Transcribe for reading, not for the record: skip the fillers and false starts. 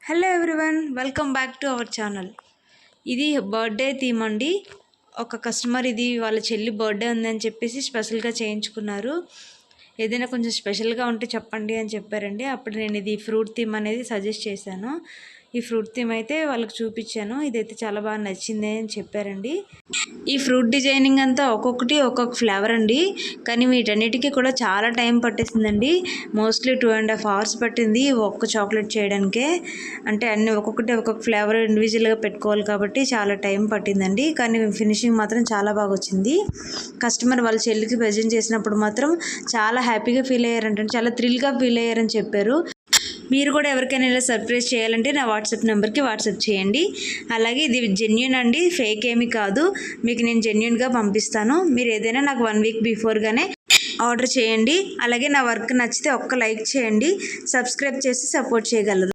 Hello everyone, welcome back to our channel. ఇది birthday theme అండి. ఒక కస్టమర్ ఇది వాళ్ళ చెల్లి బర్త్డే ఉందని చెప్పేసి స్పెషల్గా చేయించుకున్నారు. ఏదైనా కొంచెం స్పెషల్గా ఉంటే చెప్పండి అని చెప్పారండి. అప్పుడు నేను ఇది ఫ్రూట్ థీమ్ అనేది సజెస్ట్ చేశాను. ఈ ఫ్రూట్ థీమ్ అయితే వాళ్ళకి చూపించాను. ఇదైతే చాలా బాగా నచ్చింది అని చెప్పారండి. ఈ ఫ్రూట్ డిజైనింగ్ అంతా ఒక్కొక్కటి ఒక్కొక్క ఫ్లేవర్ అండి. కానీ వీటన్నిటికీ కూడా చాలా టైం పట్టేసిందండి. మోస్ట్లీ 2.5 hours పట్టింది ఒక్క చాక్లెట్ చేయడానికే. అంటే అన్ని ఒక్కొక్కటి ఒక్కొక్క ఫ్లేవర్ ఇండివిజువల్గా పెట్టుకోవాలి కాబట్టి చాలా టైం పట్టిందండి. కానీ ఫినిషింగ్ మాత్రం చాలా బాగా వచ్చింది. కస్టమర్ వాళ్ళ చెల్లికి ప్రజెంట్ చేసినప్పుడు మాత్రం చాలా హ్యాపీగా ఫీల్ అయ్యారంటే, చాలా థ్రిల్గా ఫీల్ అయ్యారని చెప్పారు. మీరు కూడా ఎవరికైనా ఇలా సర్ప్రైజ్ చేయాలంటే నా వాట్సాప్ నెంబర్కి వాట్సాప్ చేయండి. అలాగే ఇది జెన్యూన్ అండి, ఫేక్ ఏమీ కాదు. మీకు నేను జెన్యూన్గా పంపిస్తాను. మీరు ఏదైనా నాకు 1 week బిఫోర్గానే ఆర్డర్ చేయండి. అలాగే నా వర్క్ నచ్చితే ఒక్క లైక్ చేయండి, సబ్స్క్రైబ్ చేసి సపోర్ట్ చేయగలరు.